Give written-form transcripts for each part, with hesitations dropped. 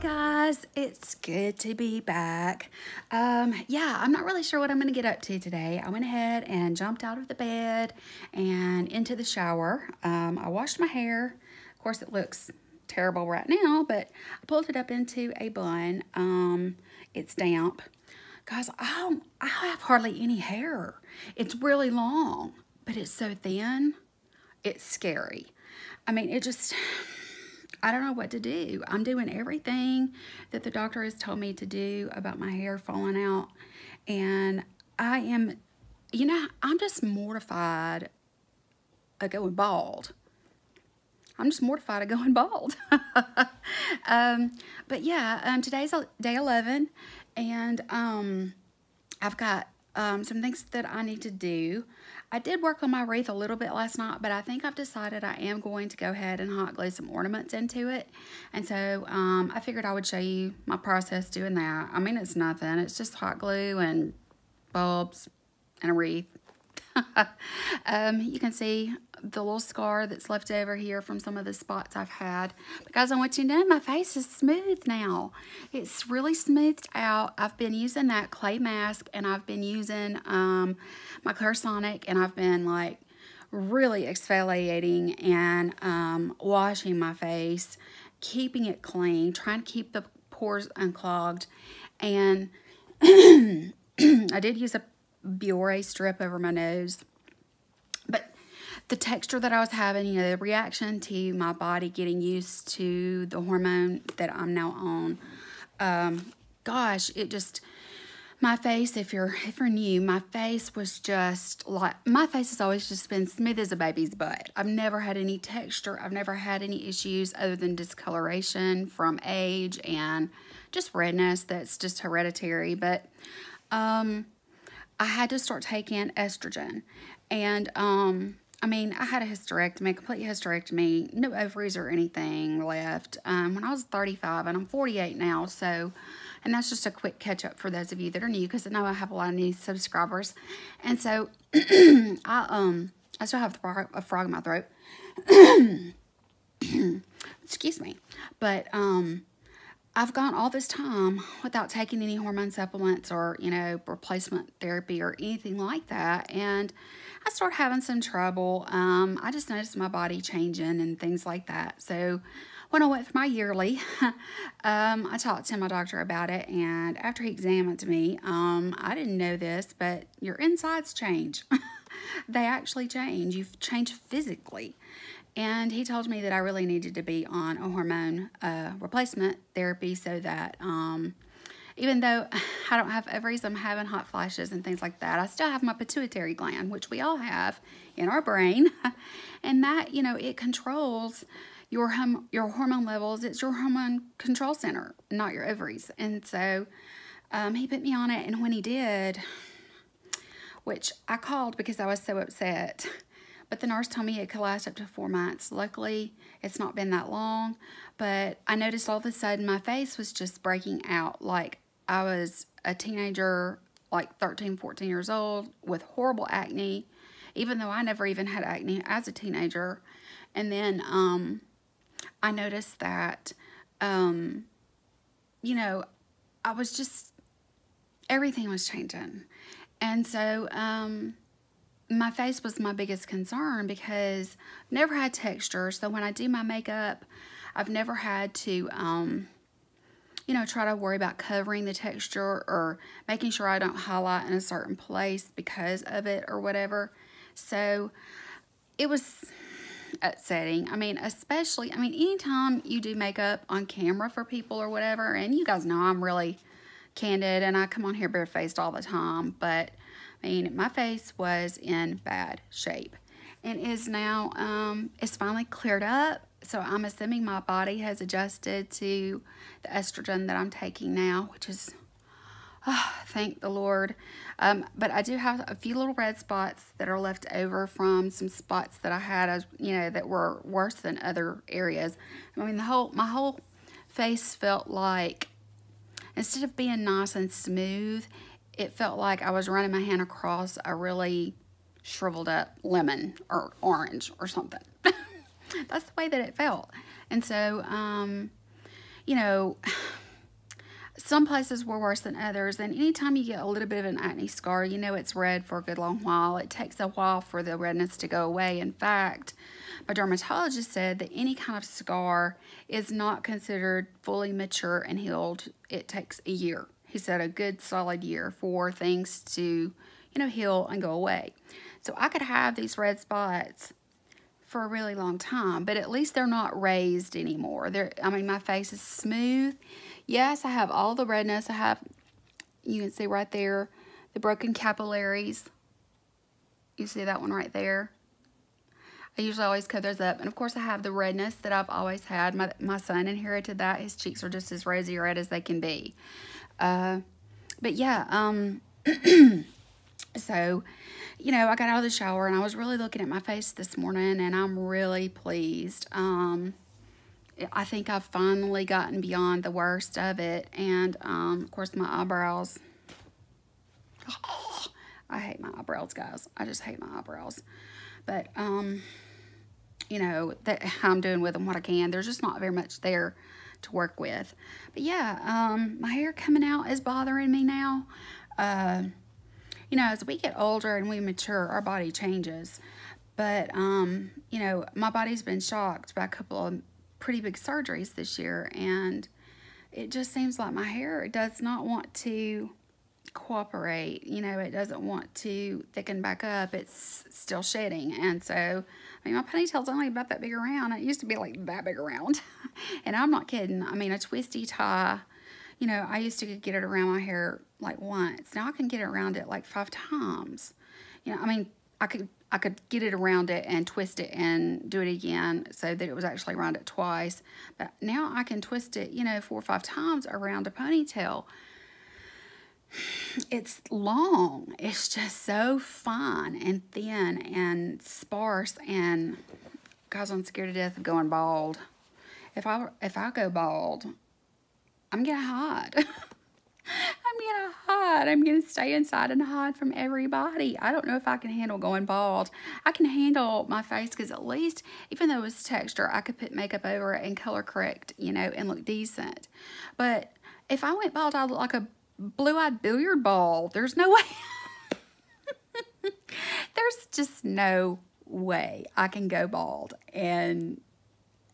Guys, it's good to be back. Yeah, I'm not really sure what I'm going to get up to today. I went ahead and jumped out of the bed and into the shower. I washed my hair. Of course, it looks terrible right now, but I pulled it up into a bun. It's damp. Guys, I have hardly any hair. It's really long, but it's so thin. It's scary. I mean, I don't know what to do. I'm doing everything that the doctor has told me to do about my hair falling out. And I am, I'm just mortified of going bald. I'm just mortified of going bald. But yeah, today's day 11. And I've got some things that I need to do. I did work on my wreath a little bit last night, but I think I've decided I am going to go ahead and hot glue some ornaments into it. And so I figured I would show you my process doing that. I mean, it's nothing. It's just hot glue and bulbs and a wreath. You can see the little scar that's left over here from some of the spots I've had. But guys, I want you to know my face is smooth now. It's really smoothed out. I've been using that clay mask, and I've been using my Clarisonic, and I've been like really exfoliating and washing my face, keeping it clean, trying to keep the pores unclogged. And I did use a Biore strip over my nose. But the texture that I was having, the reaction to my body getting used to the hormone that I'm now on, gosh, it just, my face, if you're new, my face was just like, my face has always just been smooth as a baby's butt. I've never had any texture. I've never had any issues other than discoloration from age and just redness that's just hereditary. But I had to start taking estrogen. And, I mean, I had a hysterectomy, a complete hysterectomy, no ovaries or anything left when I was 35, and I'm 48 now. So, and that's just a quick catch up for those of you that are new, because I know I have a lot of new subscribers. And so, I still have a frog in my throat. Excuse me. But, I've gone all this time without taking any hormone supplements or, replacement therapy or anything like that. And I started having some trouble. I just noticed my body changing and things like that. So when I went for my yearly, I talked to my doctor about it. And after he examined me, I didn't know this, but your insides change. They actually change. You've changed physically. And he told me that I really needed to be on a hormone replacement therapy so that even though I don't have ovaries, I'm having hot flashes and things like that, I still have my pituitary gland, which we all have in our brain. And that, it controls your hormone levels. It's your hormone control center, not your ovaries. And so he put me on it. And when he did, which I called because I was so upset, but the nurse told me it could last up to 4 months. Luckily, it's not been that long. But I noticed all of a sudden my face was just breaking out like I was a teenager, like 13, 14 years old, with horrible acne, even though I never even had acne as a teenager. And then I noticed that, I was just, everything was changing. And so, my face was my biggest concern because I've never had texture. So when I do my makeup, I've never had to, try to worry about covering the texture or making sure I don't highlight in a certain place because of it or whatever. So it was upsetting. I mean, anytime you do makeup on camera for people or whatever, and you guys know I'm really candid and I come on here barefaced all the time, but my face was in bad shape and is now, it's finally cleared up. So I'm assuming my body has adjusted to the estrogen that I'm taking now, which is, thank the Lord. But I do have a few little red spots that are left over from some spots that I had, that were worse than other areas. I mean, my whole face felt like, instead of being nice and smooth, it felt like I was running my hand across a really shriveled up lemon or orange or something. That's the way that it felt. And so, some places were worse than others. And anytime you get a little bit of an acne scar, you know it's red for a good long while. It takes a while for the redness to go away. In fact, my dermatologist said that any kind of scar is not considered fully mature and healed. It takes a year. He said a good solid year for things to, you know, heal and go away. So I could have these red spots for a really long time, but at least they're not raised anymore. I mean, my face is smooth. Yes, I have all the redness. I have, you can see right there, the broken capillaries. You see that one right there? I usually always cut those up. And of course I have the redness that I've always had. My son inherited that. His cheeks are just as rosy red as they can be. But yeah, so, you know, I got out of the shower and I was really looking at my face this morning and I'm really pleased. I think I've finally gotten beyond the worst of it. And, of course, my eyebrows. Oh, I hate my eyebrows, guys. I just hate my eyebrows. But, you know, I'm doing with them what I can. There's just not very much there to work with. But, yeah, my hair coming out is bothering me now. You know, as we get older and we mature, our body changes. But, you know, my body's been shocked by a couple of pretty big surgeries this year, and it just seems like my hair does not want to cooperate. You know, it doesn't want to thicken back up. It's still shedding. And so, I mean, my ponytail's only about that big around. It used to be like that big around. And I'm not kidding. I mean, a twisty tie, you know, I used to get it around my hair like once. Now I can get it around it like 5 times. You know, I mean, I could get it around it and twist it and do it again so that it was actually around it twice. But now I can twist it, you know, 4 or 5 times around a ponytail. It's long. It's just so fine and thin and sparse. And guys, I'm scared to death of going bald. If I go bald, I'm gonna hide. I'm gonna stay inside and hide from everybody. I don't know if I can handle going bald. I can handle my face because at least, even though it's texture, I could put makeup over it and color correct, you know, and look decent. But if I went bald, I'd look like a blue-eyed billiard ball. There's no way. There's just no way I can go bald and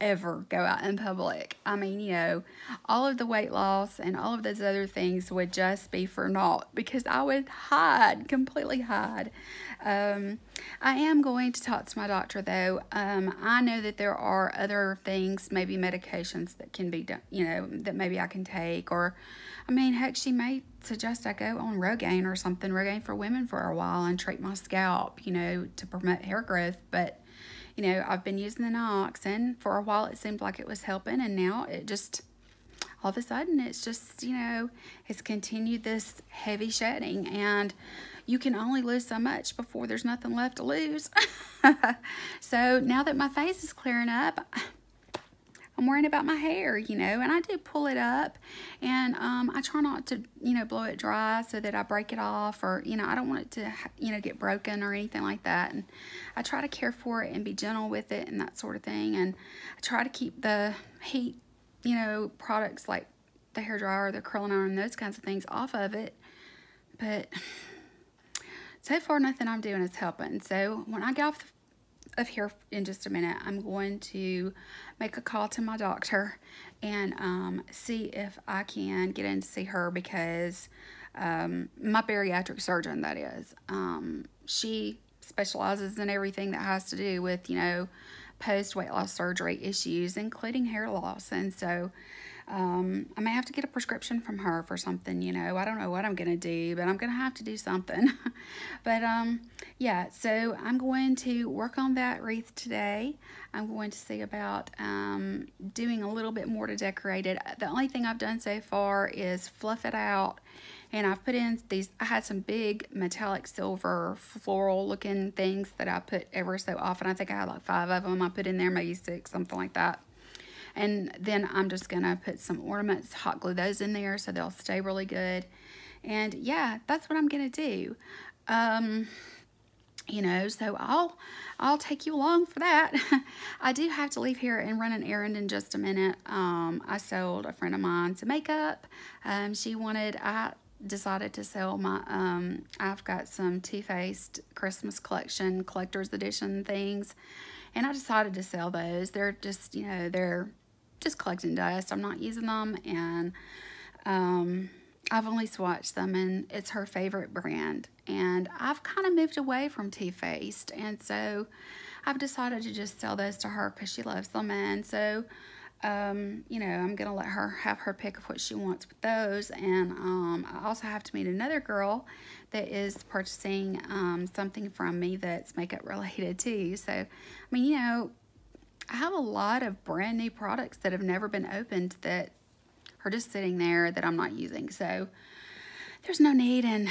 ever go out in public. I mean, you know, all of the weight loss and all of those other things would just be for naught because I would hide, completely hide. I am going to talk to my doctor though. I know that there are other things, maybe medications that can be done, you know, that maybe I can take, or I mean, heck, she may suggest I go on Rogaine or something, Rogaine for women for a while and treat my scalp, you know, to promote hair growth. But you know, I've been using the Nox, and for a while it seemed like it was helping, and now it just, all of a sudden, it's just, you know, it's continued this heavy shedding, and you can only lose so much before there's nothing left to lose. So now that my face is clearing up, I'm worrying about my hair, you know, and I do pull it up, and I try not to, you know, blow it dry so that I break it off, or, you know, I don't want it to, you know, get broken or anything like that. And I try to care for it and be gentle with it and that sort of thing. And I try to keep the heat, you know, products like the hair dryer, the curling iron, those kinds of things off of it. But so far, nothing I'm doing is helping. So when I get off of here in just a minute, I'm going to make a call to my doctor and see if I can get in to see her, because my bariatric surgeon, that is, she specializes in everything that has to do with, you know, post weight loss surgery issues, including hair loss. And so I may have to get a prescription from her for something, you know. I don't know what I'm going to do, but I'm going to have to do something. But, yeah, so I'm going to work on that wreath today. I'm going to see about doing a little bit more to decorate it. The only thing I've done so far is fluff it out. And I've put in these, I had some big metallic silver floral looking things that I put ever so often. I think I had like 5 of them. I put in there, maybe 6, something like that. And then I'm just going to put some ornaments, hot glue those in there so they'll stay really good. And yeah, that's what I'm going to do. You know, so I'll take you along for that. I do have to leave here and run an errand in just a minute. I sold a friend of mine some makeup. I decided to sell my, I've got some Too Faced Christmas collection, collector's edition things. And I decided to sell those. They're just, you know, they're just collecting dust. I'm not using them. And I've only swatched them, and it's her favorite brand. And I've kind of moved away from Too Faced. And so I've decided to just sell those to her because she loves them. And so, you know, I'm going to let her have her pick of what she wants with those. And I also have to meet another girl that is purchasing something from me that's makeup related too. So, I mean, you know, I have a lot of brand new products that have never been opened that are just sitting there that I'm not using. So there's no need in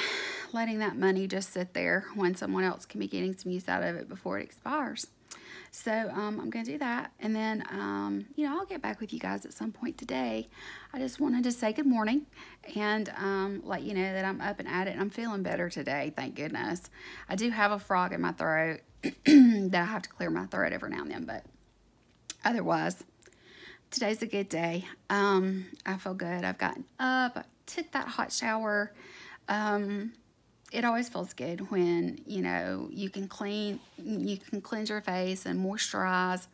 letting that money just sit there when someone else can be getting some use out of it before it expires. So I'm going to do that. And then, you know, I'll get back with you guys at some point today. I just wanted to say good morning and let you know that I'm up and at it. And I'm feeling better today, thank goodness. I do have a frog in my throat that I have to clear my throat every now and then. But otherwise, today's a good day. I feel good. I've gotten up. I took that hot shower. It always feels good when, you know, you can cleanse your face and moisturize.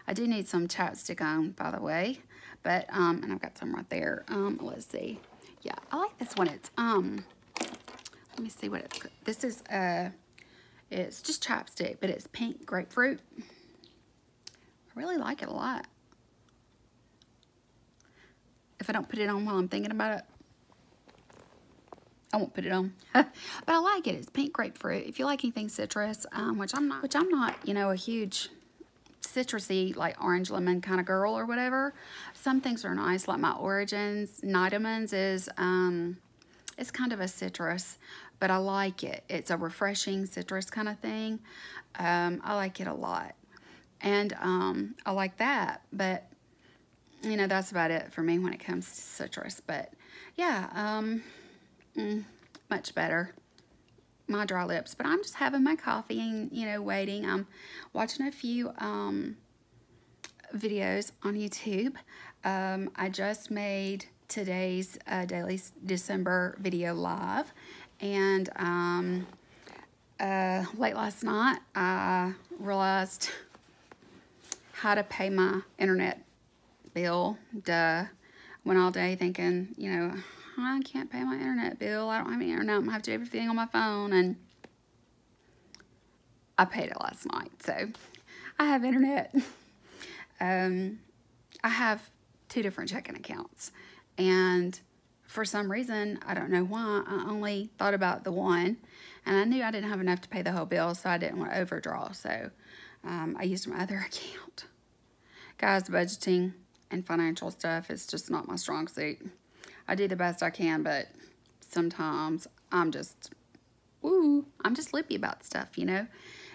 I do need some chapstick on, by the way, but, and I've got some right there. Let's see. Yeah, I like this one. It's, let me see what it's, this is, it's just chapstick, but it's pink grapefruit. I really like it a lot. If I don't put it on while I'm thinking about it, I won't put it on. But I like it. It's pink grapefruit. If you like anything citrus, which I'm not, you know, a huge citrusy, like orange lemon kind of girl or whatever. Some things are nice, like my Origins Nitamins is, it's kind of a citrus, but I like it. It's a refreshing citrus kind of thing. I like it a lot. And I like that, but you know, that's about it for me when it comes to citrus. But yeah, much better. My dry lips. But I'm just having my coffee and, you know, waiting. I'm watching a few videos on YouTube. I just made today's daily December video live. And late last night, I realized how to pay my internet bill. Duh. Went all day thinking, you know, I can't pay my internet bill. I don't have any internet. I'm going to have to do everything on my phone. And I paid it last night. So I have internet. I have 2 different checking accounts. And for some reason, I don't know why, I only thought about the one. And I knew I didn't have enough to pay the whole bill, so I didn't want to overdraw. So I used my other account. Guys, budgeting and financial stuff is just not my strong suit. I do the best I can, but sometimes I'm just lippy about stuff, you know,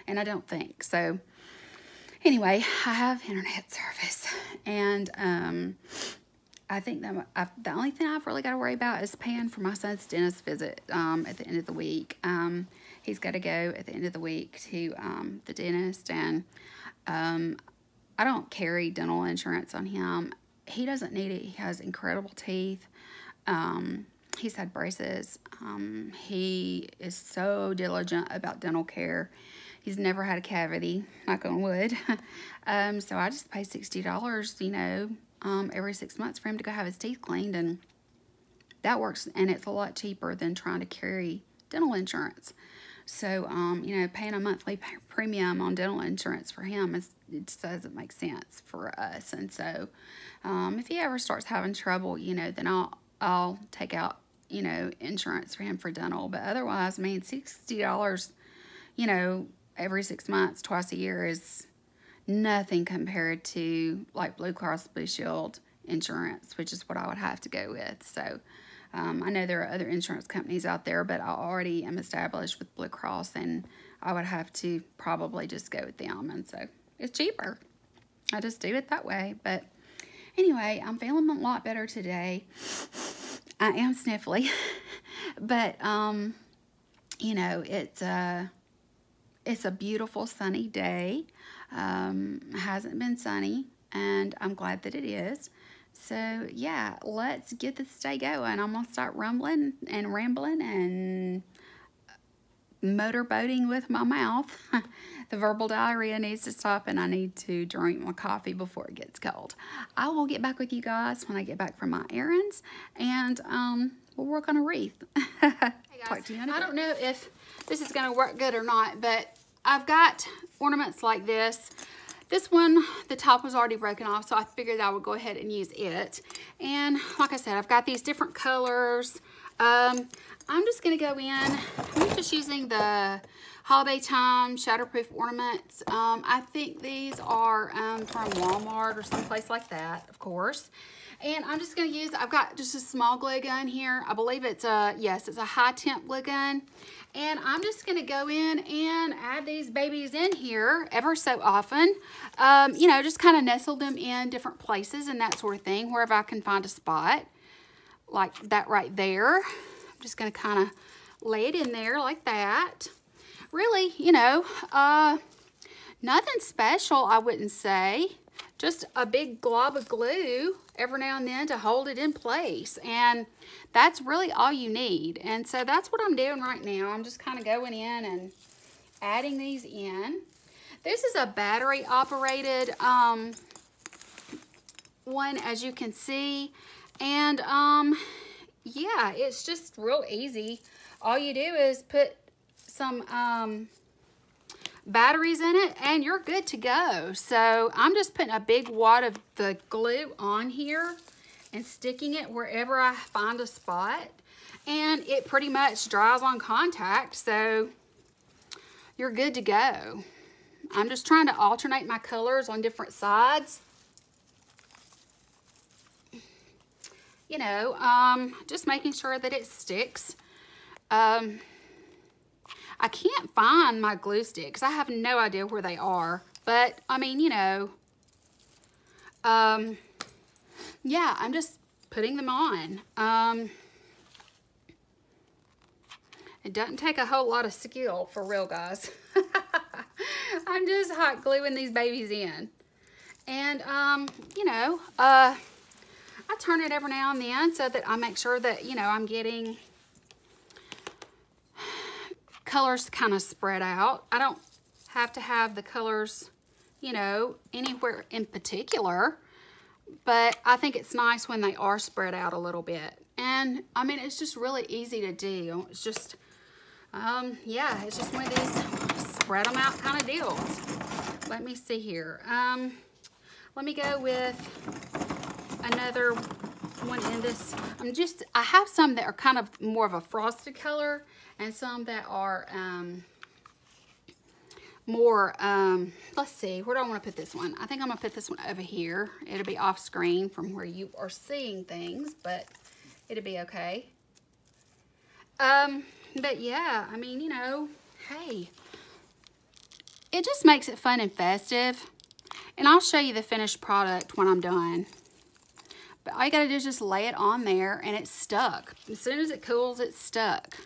and I don't think. So anyway, I have internet service, and I think that the only thing I've really got to worry about is paying for my son's dentist visit at the end of the week. He's got to go at the end of the week to the dentist, and I don't carry dental insurance on him. He doesn't need it. He has incredible teeth. He's had braces. He is so diligent about dental care. He's never had a cavity, knock on wood. So I just pay $60, you know, every 6 months for him to go have his teeth cleaned, and that works, and it's a lot cheaper than trying to carry dental insurance. So, you know, paying a monthly premium on dental insurance for him, it just doesn't make sense for us. And so, if he ever starts having trouble, you know, then I'll take out, you know, insurance for him for dental. But otherwise, I mean, $60, you know, every 6 months, twice a year is nothing compared to like Blue Cross Blue Shield insurance, which is what I would have to go with. So I know there are other insurance companies out there, but I already am established with Blue Cross, and I would have to probably just go with them. And so it's cheaper. I just do it that way. But anyway, I'm feeling a lot better today. I am sniffly, but you know, it's a beautiful sunny day. Hasn't been sunny, and I'm glad that it is. So yeah, let's get this day going. I'm gonna start rumbling and rambling and motorboating with my mouth. The verbal diarrhea needs to stop, and I need to drink my coffee before it gets cold. I will get back with you guys when I get back from my errands, and we'll work on a wreath. Hey guys, I don't know if this is going to work good or not, but I've got ornaments like this. This one, the top was already broken off, so I figured I would go ahead and use it. And like I said, I've got these different colors. I'm just going to go in. I'm just using the Holiday Time Shatterproof ornaments. I think these are from Walmart or someplace like that, of course. And I'm just going to use, I've got just a small glue gun here. I believe it's a, yes, it's a high temp glue gun. And I'm just going to go in and add these babies in here ever so often. You know, just kind of nestle them in different places and that sort of thing, wherever I can find a spot. Like that right there. I'm just going to kind of lay it in there like that. Really, you know, nothing special, I wouldn't say. Just a big glob of glue every now and then to hold it in place. And that's really all you need. And so that's what I'm doing right now. I'm just kind of going in and adding these in. This is a battery operated one, as you can see. And yeah, it's just real easy. All you do is put some batteries in it and you're good to go. So I'm just putting a big wad of the glue on here and sticking it wherever I find a spot, and it pretty much dries on contact, so you're good to go. I'm just trying to alternate my colors on different sides. You know, just making sure that it sticks. I can't find my glue sticks. I have no idea where they are. But, I mean, you know, yeah, I'm just putting them on. It doesn't take a whole lot of skill, for real, guys. I'm just hot gluing these babies in. And, you know, I turn it every now and then so that I make sure that, you know, I'm getting colors kind of spread out. I don't have to have the colors, you know, anywhere in particular, but I think it's nice when they are spread out a little bit. And I mean, it's just really easy to do. It's just, yeah, it's just one of these spread them out kind of deals. Let me see here. Let me go with another one in this. I have some that are kind of more of a frosted color, and some that are more, let's see, where do I want to put this one? I think I'm going to put this one over here. It'll be off screen from where you are seeing things, but it'll be okay. But yeah, I mean, you know, hey, it just makes it fun and festive. And I'll show you the finished product when I'm done. But all you gotta do is just lay it on there and it's stuck. As soon as it cools, it's stuck.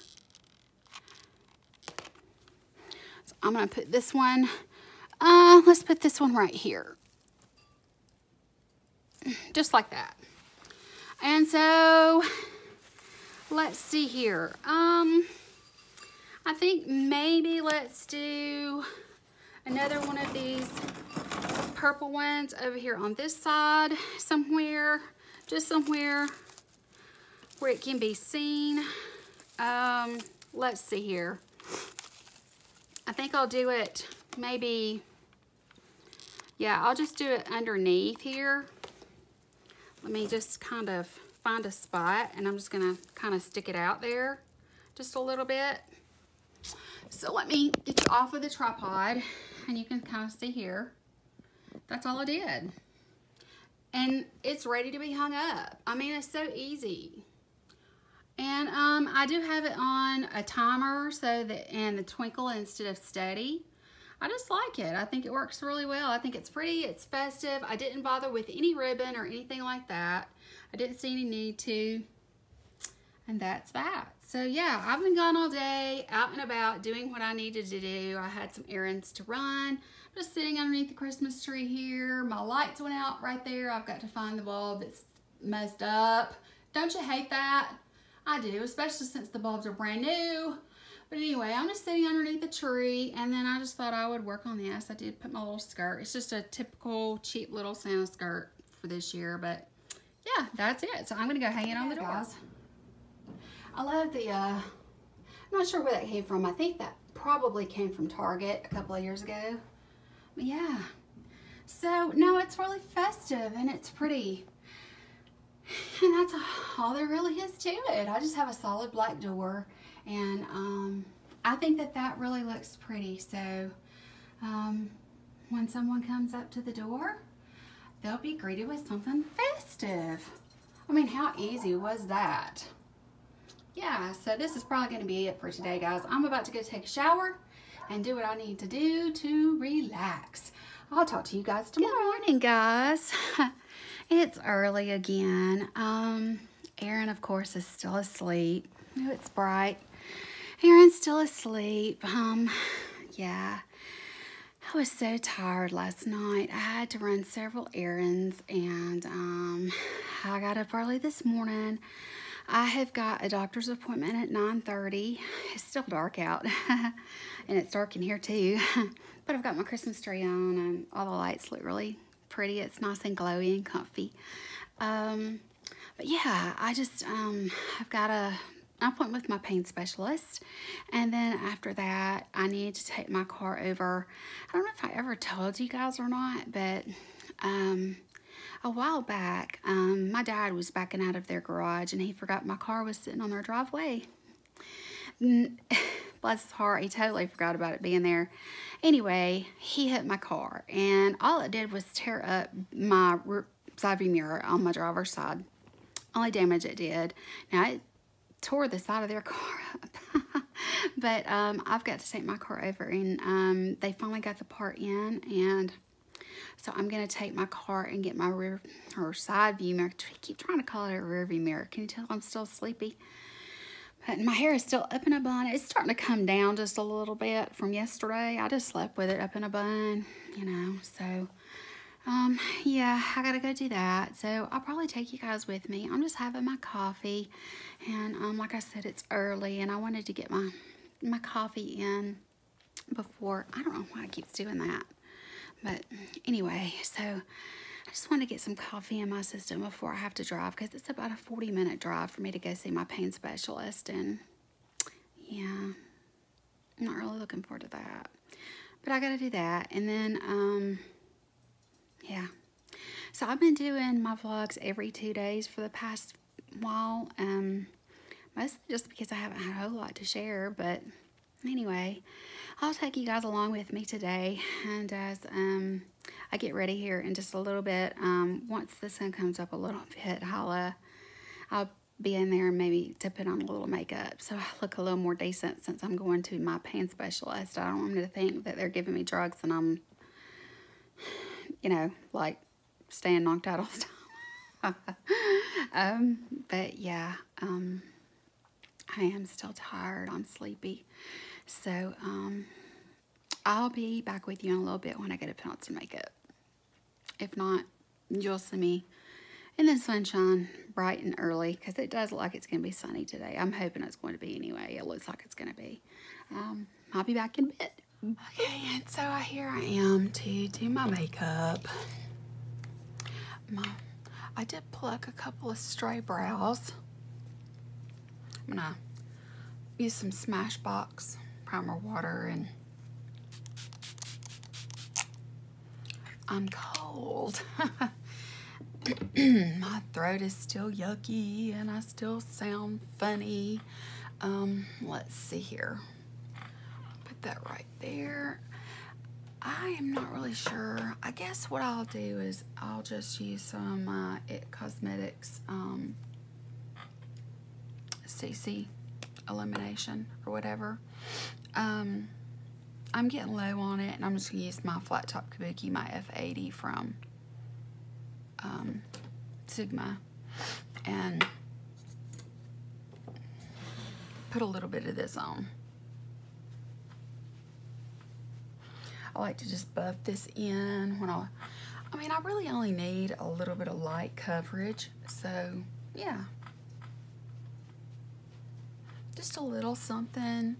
So I'm gonna put this one, let's put this one right here. Just like that. And so, let's see here. I think maybe let's do another one of these purple ones over here on this side somewhere. Just somewhere where it can be seen. Let's see here. I think I'll do it maybe, yeah, I'll just do it underneath here. Let me just kind of find a spot, and I'm just gonna kind of stick it out there just a little bit. So let me get you off of the tripod, and you can kind of see here. That's all I did. And it's ready to be hung up. I mean, it's so easy. And I do have it on a timer so that, and the twinkle instead of steady. I just like it. I think it works really well. I think it's pretty, it's festive. I didn't bother with any ribbon or anything like that. I didn't see any need to. And that's that. So yeah, I've been gone all day, out and about, doing what I needed to do. I had some errands to run. Just sitting underneath the Christmas tree here. My lights went out right there. I've got to find the bulb that's messed up. Don't you hate that? I do, especially since the bulbs are brand new. But anyway, I'm just sitting underneath the tree, and then I just thought I would work on this. I did put my little skirt. It's just a typical cheap little Santa skirt for this year, but yeah, that's it. So I'm gonna go hang it on the door. Guys, I love the, I'm not sure where that came from. I think that probably came from Target a couple of years ago. But yeah, so no, it's really festive and it's pretty. And that's all there really is to it. I just have a solid black door, and I think that that really looks pretty. So when someone comes up to the door, they'll be greeted with something festive. I mean, how easy was that? Yeah, so this is probably going to be it for today, guys. I'm about to go take a shower and do what I need to do to relax. I'll talk to you guys tomorrow. Good morning, guys. It's early again. Aaron, of course, is still asleep. Oh, it's bright. Aaron's still asleep. Yeah. I was so tired last night. I had to run several errands, and I got up early this morning. I have got a doctor's appointment at 9:30. It's still dark out, and it's dark in here too. But I've got my Christmas tree on, and all the lights look really pretty. It's nice and glowy and comfy. But yeah, I just I've got an appointment with my pain specialist, and then after that I need to take my car over. I don't know if I ever told you guys or not, but a while back my dad was backing out of their garage, and he forgot my car was sitting on their driveway. Bless his heart, he totally forgot about it being there. Anyway, he hit my car, and all it did was tear up my side view mirror on my driver's side. Only damage it did. Now, it tore the side of their car up. But I've got to take my car over, and they finally got the part in, and so I'm going to take my car and get my rear or side view mirror. I keep trying to call it a rear view mirror. Can you tell I'm still sleepy? But my hair is still up in a bun. It's starting to come down just a little bit from yesterday. I just slept with it up in a bun, you know. So, yeah, I got to go do that. So I'll probably take you guys with me. I'm just having my coffee. And like I said, it's early. And I wanted to get my coffee in before. I don't know why it keeps doing that. But anyway, so I just want to get some coffee in my system before I have to drive, because it's about a 40-minute drive for me to go see my pain specialist, and yeah, I'm not really looking forward to that. But I got to do that, and then, yeah. So I've been doing my vlogs every 2 days for the past while, mostly just because I haven't had a whole lot to share, but anyway, I'll take you guys along with me today, and as I get ready here in just a little bit, once the sun comes up a little bit, I'll be in there maybe to put on a little makeup so I look a little more decent, since I'm going to my pain specialist. I don't want them to think that they're giving me drugs and I'm, you know, like staying knocked out all the time. But yeah, I am still tired. I'm sleepy. So, I'll be back with you in a little bit when I get to put on some makeup. If not, you'll see me in the sunshine bright and early, because it does look like it's going to be sunny today. I'm hoping it's going to be anyway. It looks like it's going to be. I'll be back in a bit. Okay, and so here I am to do my makeup. I did pluck a couple of stray brows. I'm going to use some Smashbox primer water, and I'm cold. My throat is still yucky and I still sound funny. Let's see here. Put that right there. I am not really sure. I guess what I'll do is I'll just use some It Cosmetics CC Elimination or whatever. I'm getting low on it, and I'm just going to use my Flat Top Kabuki, my F80 from Sigma, and put a little bit of this on. I like to just buff this in when I mean, I really only need a little bit of light coverage, so yeah. Just a little something.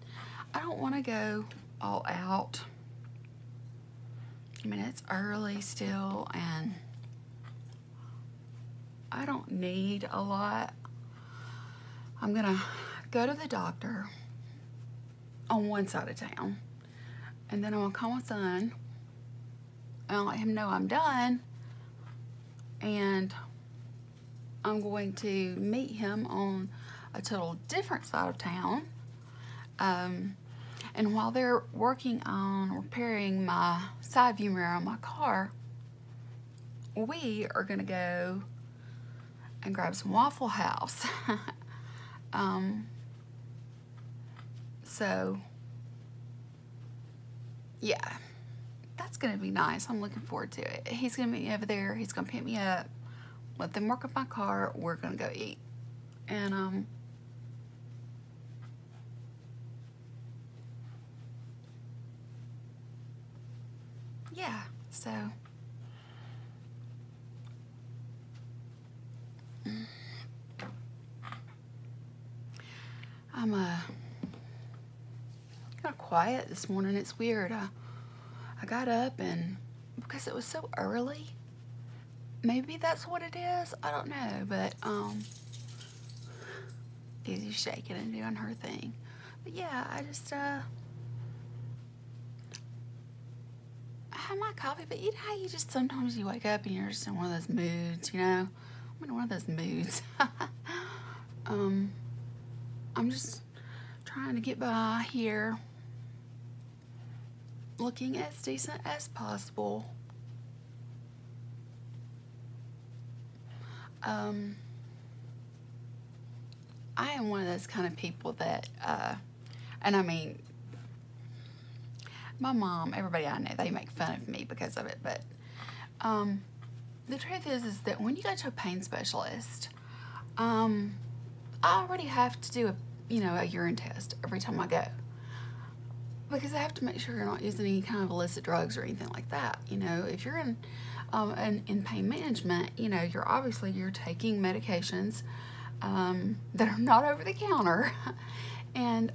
I don't want to go all out. I mean, it's early still, and I don't need a lot. I'm gonna go to the doctor on one side of town, and then I'm gonna call my son and I'll let him know I'm done, and I'm going to meet him on a total different side of town. And while they're working on repairing my side view mirror on my car, we are gonna go and grab some Waffle House. So yeah, that's gonna be nice. I'm looking forward to it. He's gonna meet me over there. He's gonna pick me up, let them work on my car. We're gonna go eat. And yeah, so I'm kind of quiet this morning. It's weird. I got up, and because it was so early, maybe that's what it is. I don't know, but Daisy's shaking and doing her thing. But yeah, I just I have my coffee. But you know how you just sometimes you wake up and you're just in one of those moods, you know? I'm in one of those moods. I'm just trying to get by here, looking as decent as possible. I am one of those kind of people that, and I mean, my mom, everybody I know, they make fun of me because of it, but the truth is that when you go to a pain specialist, I already have to do a urine test every time I go, because I have to make sure you're not using any kind of illicit drugs or anything like that. You know, if you're in pain management, you know, you're taking medications that are not over the counter. And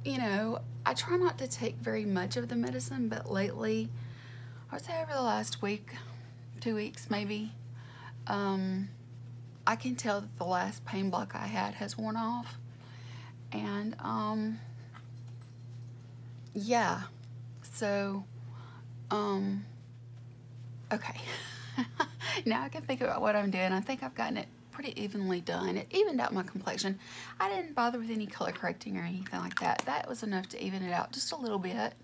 you know, I try not to take very much of the medicine, but lately, I would say over the last week, 2 weeks maybe, I can tell that the last pain block I had has worn off. And yeah, so okay. Now I can think about what I'm doing. I think I've gotten it pretty evenly done. It evened out my complexion. I didn't bother with any color correcting or anything like that. That was enough to even it out just a little bit.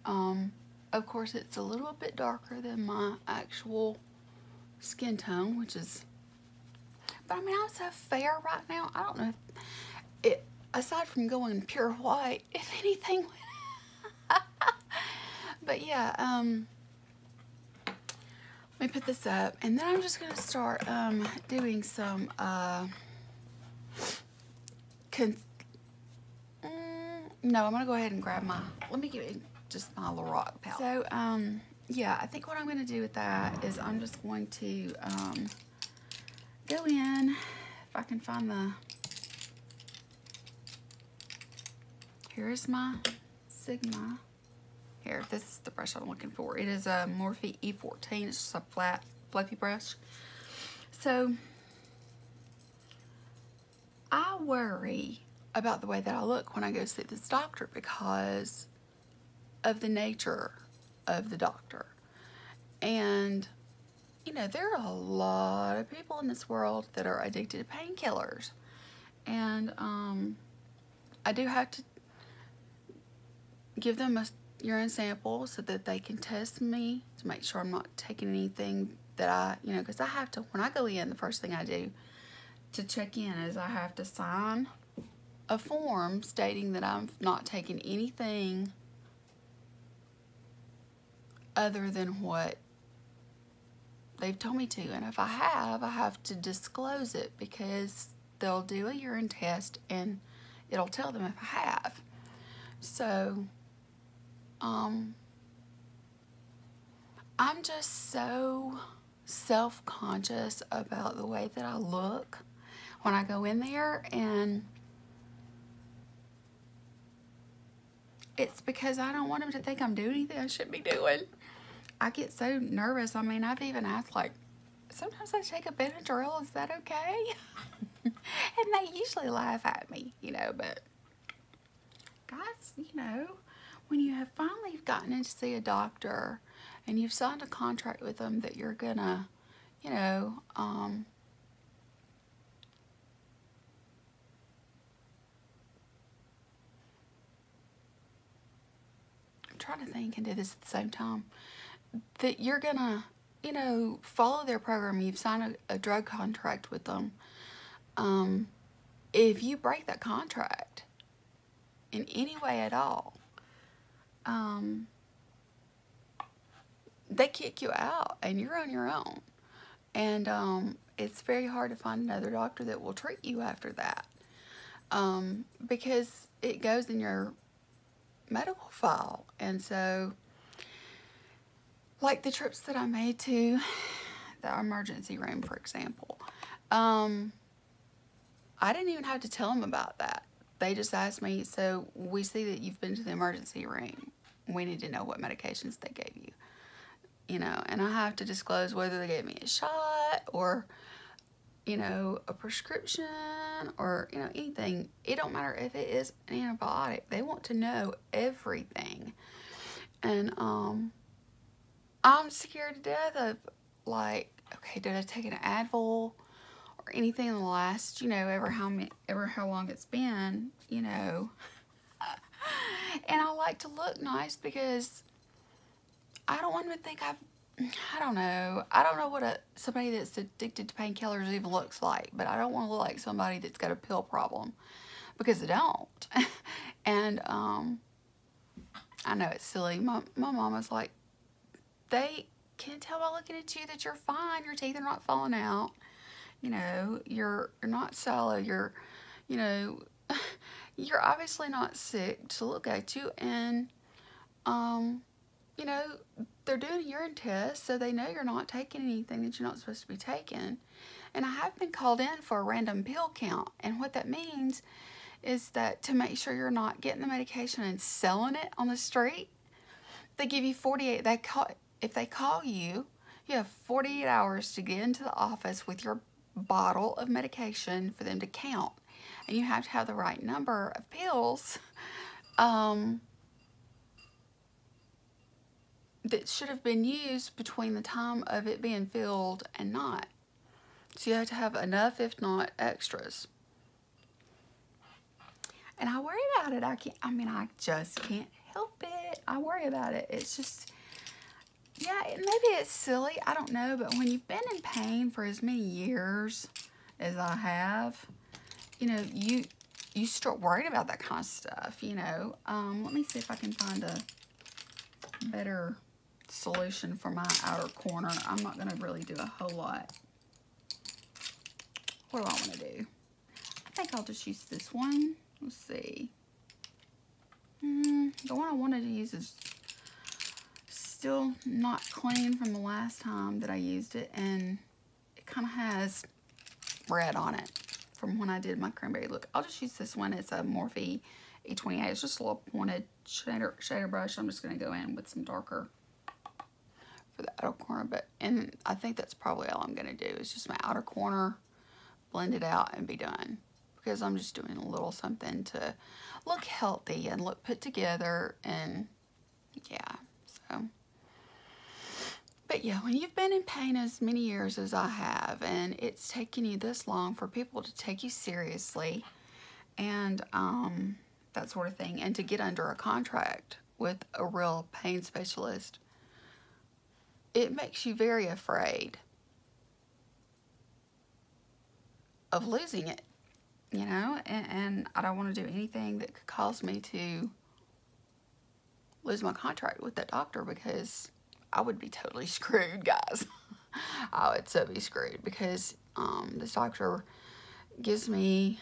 Of course, it's a little bit darker than my actual skin tone, which is, but I mean, I'm so fair right now. I don't know if it, aside from going pure white, if anything. But yeah, let me put this up, and then I'm just gonna start doing some no, I'm gonna go ahead and grab my, let me give it just my little rock palette. So yeah, I think what I'm gonna do with that is I'm just going to go in, if I can find the, here's my Sigma. Here, this is the brush I'm looking for. It is a Morphe E14. It's just a flat, fluffy brush. So, I worry about the way that I look when I go see this doctor because of the nature of the doctor. And, you know, there are a lot of people in this world that are addicted to painkillers. And I do have to give them a urine sample so that they can test me to make sure I'm not taking anything that I, you know, because I have to, when I go in, the first thing I do to check in is I have to sign a form stating that I'm not taking anything other than what they've told me to. And if I have to disclose it, because they'll do a urine test and it'll tell them if I have. So I'm just so self-conscious about the way that I look when I go in there, and it's because I don't want them to think I'm doing anything I shouldn't be doing. I get so nervous. I mean, I've even asked, like, sometimes I take a Benadryl, is that okay? And they usually laugh at me, you know, but guys, you know, when you have finally gotten in to see a doctor and you've signed a contract with them that you're gonna, you know, I'm trying to think and do this at the same time, that you're gonna, you know, follow their program. You've signed a drug contract with them. If you break that contract in any way at all, they kick you out and you're on your own. And it's very hard to find another doctor that will treat you after that, because it goes in your medical file. And so, like the trips that I made to the emergency room, for example, I didn't even have to tell them about that. They just asked me, so we see that you've been to the emergency room. We need to know what medications they gave you. You know, and I have to disclose whether they gave me a shot or, you know, a prescription or, you know, anything. It don't matter if it is an antibiotic. They want to know everything. And I'm scared to death of, like, okay, did I take an Advil or anything in the last, you know, ever how long it's been, you know. And I like to look nice because I don't want them to think I don't know what somebody that's addicted to painkillers even looks like, but I don't want to look like somebody that's got a pill problem, because I don't. And I know it's silly. My mama's like, they can't tell by looking at you that you're fine. Your teeth are not falling out. You know, you're not sallow. You're, you know, you're obviously not sick to look at you. And you know, they're doing a urine test, so they know you're not taking anything that you're not supposed to be taking. And I have been called in for a random pill count, and what that means is that to make sure you're not getting the medication and selling it on the street, they give you 48. If they call you, you have 48 hours to get into the office with your bottle of medication for them to count, and you have to have the right number of pills. That should have been used between the time of it being filled and not. So you have to have enough, if not extras. And I worry about it. I just can't help it. I worry about it. It's just, yeah, maybe it's silly. I don't know. But when you've been in pain for as many years as I have, you know, you start worrying about that kind of stuff, you know. Let me see if I can find a better solution for my outer corner. I'm not going to really do a whole lot. What do I want to do? I think I'll just use this one. Let's see. The one I wanted to use is still not clean from the last time that I used it, and it kind of has red on it from when I did my cranberry look. I'll just use this one. It's a Morphe E28. It's just a little pointed shader brush. I'm just going to go in with some darker for the outer corner, and I think that's probably all I'm going to do is just my outer corner, blend it out, and be done, because I'm just doing a little something to look healthy and look put together. And yeah, so, but yeah, when you've been in pain as many years as I have, and it's taken you this long for people to take you seriously, and that sort of thing, and to get under a contract with a real pain specialist, it makes you very afraid of losing it, you know, and I don't want to do anything that could cause me to lose my contract with that doctor, because I would be totally screwed, guys. I would so be screwed, because this doctor gives me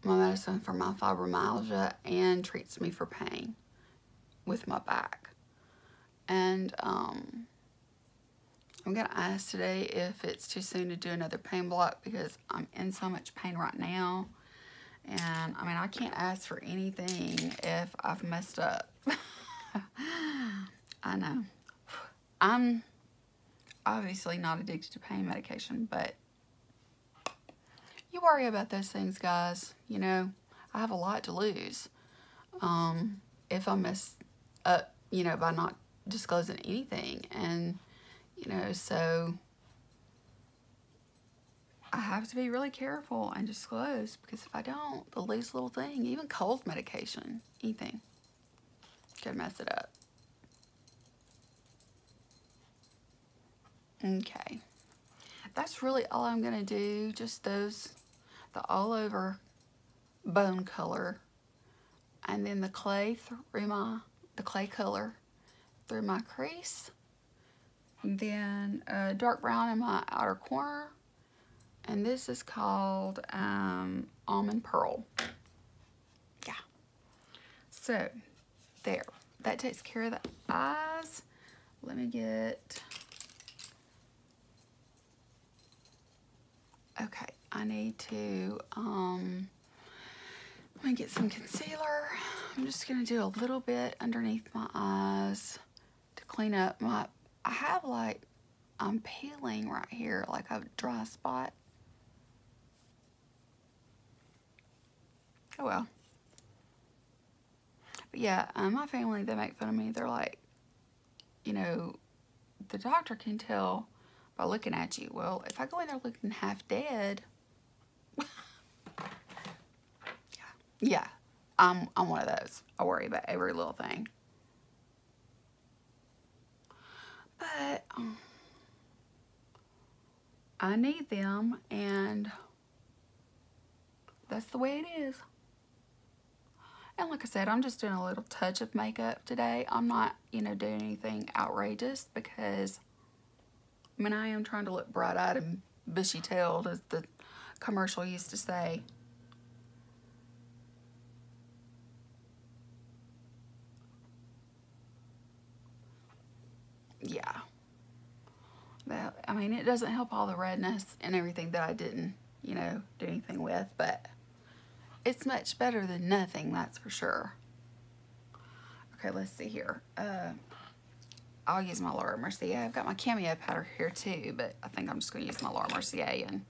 my medicine for my fibromyalgia and treats me for pain with my back. And I'm going to ask today if it's too soon to do another pain block because I'm in so much pain right now. And, I mean, I can't ask for anything if I've messed up. I know. I'm obviously not addicted to pain medication, but you worry about those things, guys. You know, I have a lot to lose if I mess up, you know, by not disclosing anything. And, you know, so I have to be really careful and disclose, because if I don't, the least little thing, even cold medication, anything, could mess it up. Okay, that's really all I'm gonna do. Just those, the all over bone color, and then the clay through the clay color through my crease, and then dark brown in my outer corner, and this is called almond pearl. Yeah. So there, that takes care of the eyes. Let me get. Okay, I need to, let me get some concealer. I'm just gonna do a little bit underneath my eyes to clean up my, I have like, I'm peeling right here, like a dry spot. Oh well. But yeah, my family, they make fun of me. They're like, you know, the doctor can tell by looking at you. Well, if I go in there looking half dead, yeah, I'm one of those. I worry about every little thing. But I need them, and that's the way it is. And like I said, I'm just doing a little touch of makeup today. I'm not, you know, doing anything outrageous, because I mean, I am trying to look bright-eyed and bushy-tailed, as the commercial used to say. Yeah. Well, I mean, it doesn't help all the redness and everything that I didn't, you know, do anything with, but it's much better than nothing, that's for sure. Okay, let's see here. I'll use my Laura Mercier. I've got my Cameo powder here too, but I think I'm just going to use my Laura Mercier and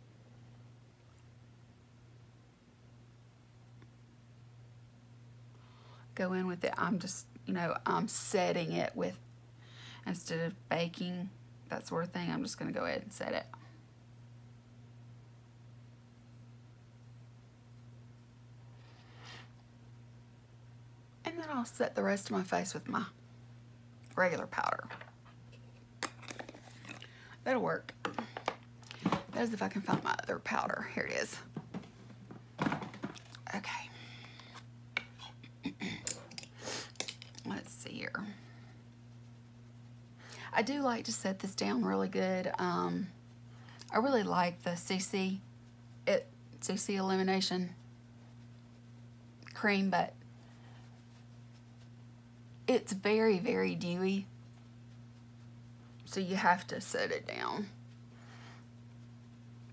go in with it. I'm just, you know, I'm setting it with, instead of baking, that sort of thing, I'm just going to go ahead and set it. And then I'll set the rest of my face with my regular powder. That'll work. That's if I can find my other powder. Here it is. Okay. Let's see here. I do like to set this down really good. I really like the CC Elimination cream, but it's very, very dewy, so you have to set it down.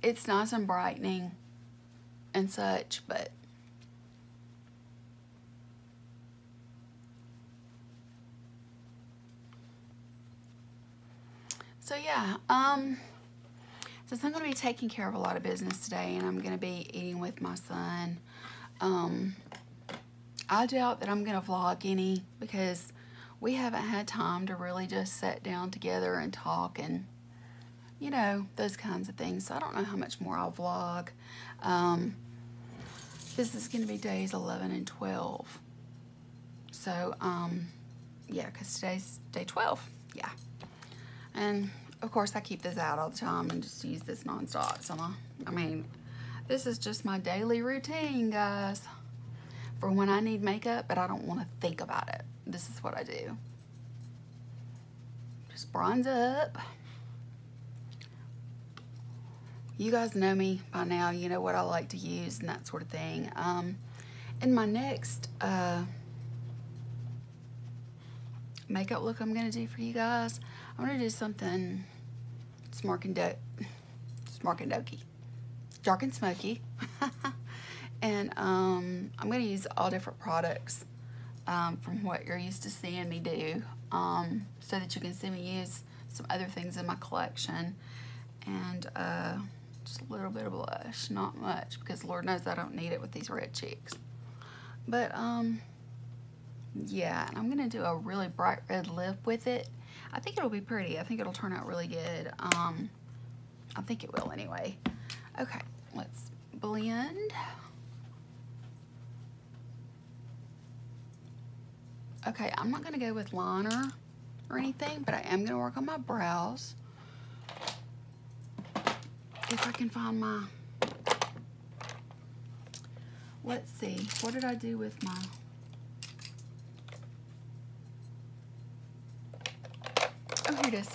It's nice and brightening and such, but so yeah, since I'm going to be taking care of a lot of business today, and I'm going to be eating with my son, I doubt that I'm going to vlog any, because we haven't had time to really just sit down together and talk and, you know, those kinds of things. So I don't know how much more I'll vlog. This is going to be days 11 and 12. So, yeah, because today's day 12. Yeah. And, of course, I keep this out all the time and just use this nonstop. So, I mean, this is just my daily routine, guys, for when I need makeup, but I don't want to think about it. This is what I do. Just bronze up. You guys know me by now. You know what I like to use and that sort of thing. In my next makeup look I'm going to do for you guys, I'm going to do something Smark and Dokey. Dark and Smoky. And I'm going to use all different products from what you're used to seeing me do, so that you can see me use some other things in my collection. And just a little bit of blush, not much, because Lord knows I don't need it with these red cheeks. But yeah, and I'm going to do a really bright red lip with it. I think it'll be pretty. I think it'll turn out really good. I think it will anyway. Okay, let's blend. Okay, I'm not going to go with liner or anything, but I am going to work on my brows. If I can find my... Let's see, what did I do with my... Oh, here it is.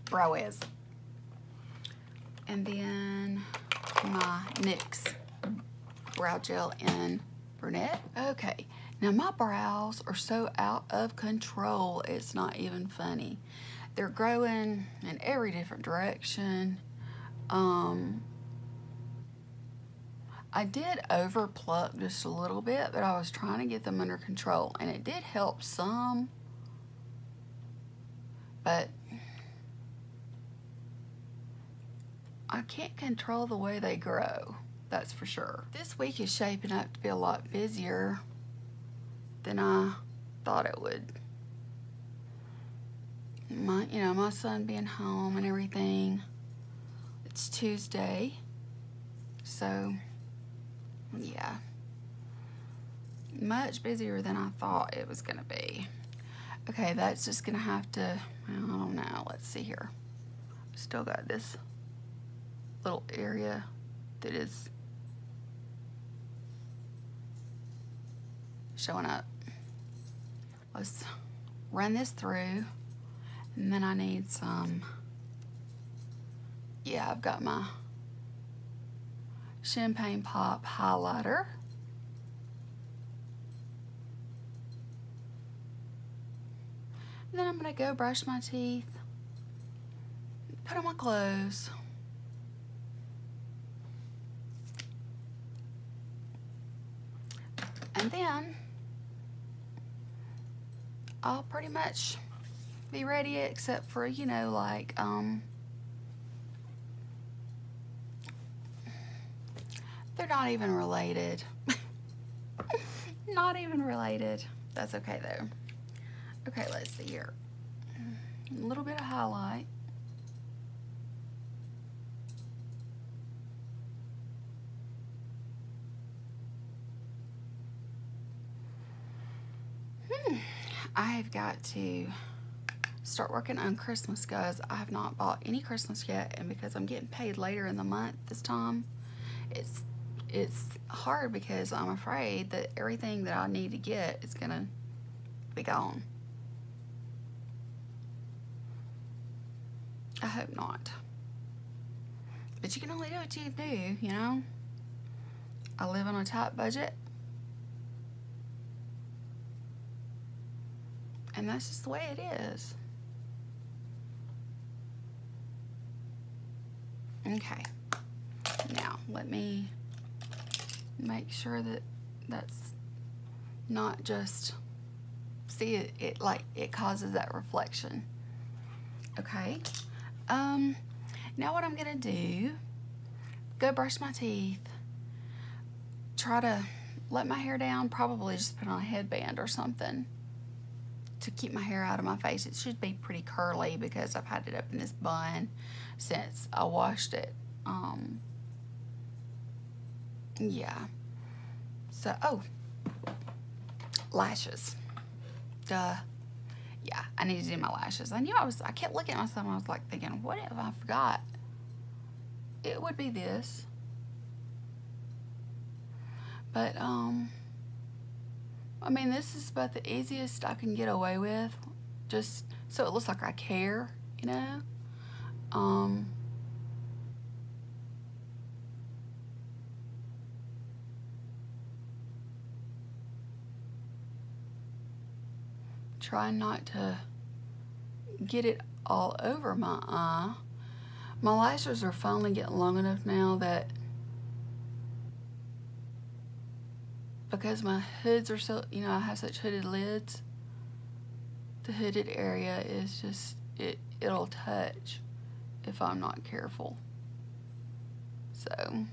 Brow Wiz. And then my NYX Brow Gel in Brunette. Okay, now my brows are so out of control, it's not even funny. They're growing in every different direction. I did over pluck just a little bit, but I was trying to get them under control, and it did help some, but I can't control the way they grow, that's for sure. This week is shaping up to be a lot busier than I thought it would. My son being home and everything. It's Tuesday, so yeah, much busier than I thought it was gonna be. Okay, that's just gonna have to, I don't know, let's see here. Still got this little area that is showing up. Let's run this through, and then I need some, yeah, I've got my Champagne Pop highlighter. And then I'm gonna go brush my teeth, put on my clothes. And then I'll pretty much be ready, except for, like, they're not even related. Not even related. That's okay though. Okay, let's see here. A little bit of highlight. I've got to start working on Christmas, guys. I have not bought any Christmas yet, and because I'm getting paid later in the month this time, it's hard because I'm afraid that everything that I need to get is gonna be gone. I hope not. But you can only do what you can do, I live on a tight budget. And that's just the way it is. Okay. Now, let me make sure that that's not just, see it like it causes that reflection. Okay. Now what I'm gonna do, go brush my teeth, try to let my hair down, probably just put on a headband or something to keep my hair out of my face. It should be pretty curly because I've had it up in this bun since I washed it. Yeah. So, oh, lashes. Duh. Yeah, I need to do my lashes. I kept looking at myself and I was like thinking, what if I forgot? It would be this. But, I mean, this is about the easiest I can get away with, just so it looks like I care, Try not to get it all over my eye. My lashes are finally getting long enough now that, because my hoods are so, you know, I have such hooded lids, the hooded area is just, it'll touch if I'm not careful. So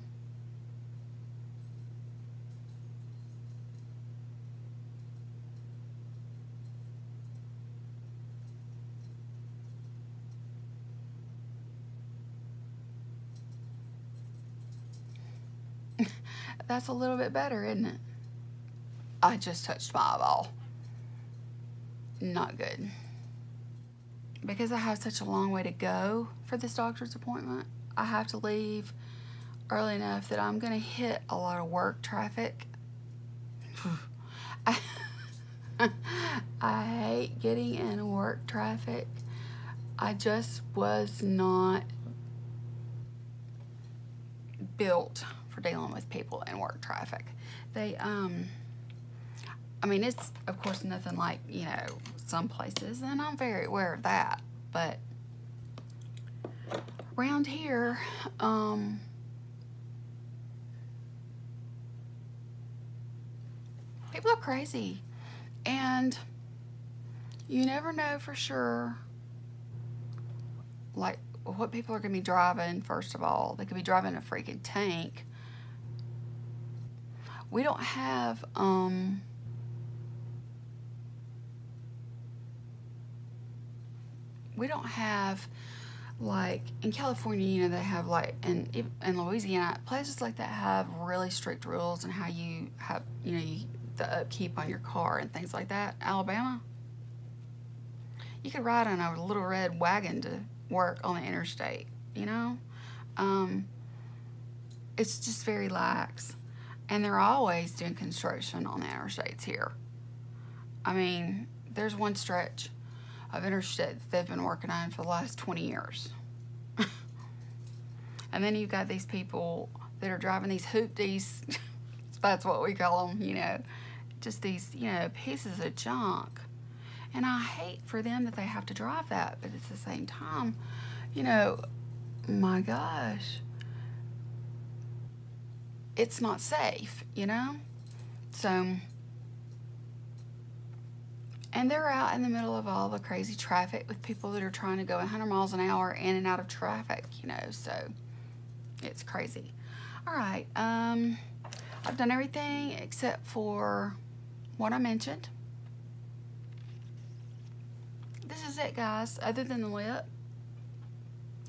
that's a little bit better, isn't it? I just touched my eyeball. Not good. Because I have such a long way to go for this doctor's appointment, I have to leave early enough that I'm gonna hit a lot of work traffic. I hate getting in work traffic. I just was not built for dealing with people in work traffic. They, I mean, it's of course nothing like, you know, some places, and I'm very aware of that, but around here, people are crazy, and you never know for sure, like, what people are gonna be driving. First of all, they could be driving a freaking tank. We don't have, like, in California, you know, they have, like, in Louisiana, places like that have really strict rules on how you have, you know, the upkeep on your car and things like that. Alabama, you could ride on a little red wagon to work on the interstate, you know? It's just very lax. And they're always doing construction on the interstates here. I mean, there's one stretch of interstate that they've been working on for the last 20 years. And then you've got these people that are driving these hoopties, that's what we call them, you know, just these, you know, pieces of junk. And I hate for them that they have to drive that, but at the same time, you know, my gosh, it's not safe, you know? So, and they're out in the middle of all the crazy traffic with people that are trying to go 100 miles an hour in and out of traffic, you know, so it's crazy. All right, I've done everything except for what I mentioned. This is it, guys. Other than the lip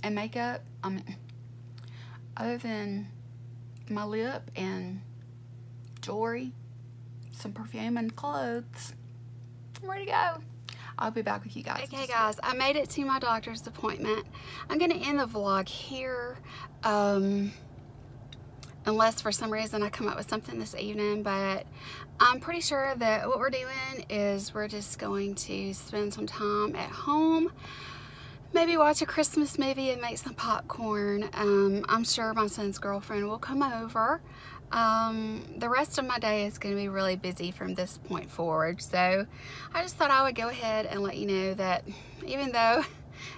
and makeup, I mean, other than my lip and jewelry, some perfume and clothes, I'm ready to go. I'll be back with you guys. Okay, guys, I made it to my doctor's appointment. I'm gonna end the vlog here, unless for some reason I come up with something this evening, but I'm pretty sure that what we're doing is we're just going to spend some time at home, maybe watch a Christmas movie and make some popcorn. I'm sure my son's girlfriend will come over. The rest of my day is going to be really busy from this point forward, so I just thought I would go ahead and let you know that even though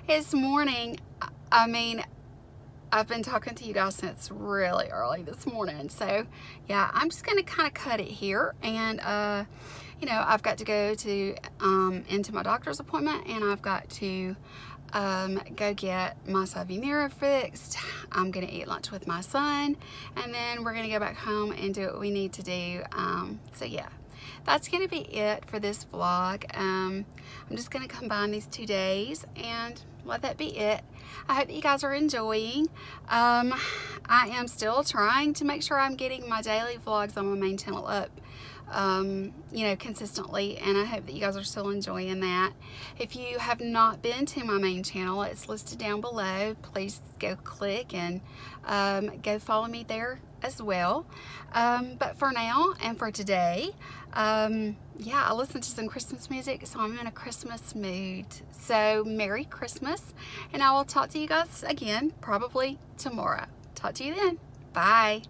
it's morning, I mean, I've been talking to you guys since really early this morning, so yeah, I'm just going to kind of cut it here. And you know, I've got to go to into my doctor's appointment, and I've got to go get my side-view mirror fixed. I'm gonna eat lunch with my son, and then we're gonna go back home and do what we need to do. So yeah, that's gonna be it for this vlog. I'm just gonna combine these 2 days and let that be it. I hope that you guys are enjoying. I am still trying to make sure I'm getting my daily vlogs on my main channel up, you know, consistently, and I hope that you guys are still enjoying that. If you have not been to my main channel, it's listed down below. Please go click and go follow me there as well. But for now and for today, yeah, I listened to some Christmas music, so I'm in a Christmas mood. So Merry Christmas, and I will talk to you guys again probably tomorrow. Talk to you then. Bye.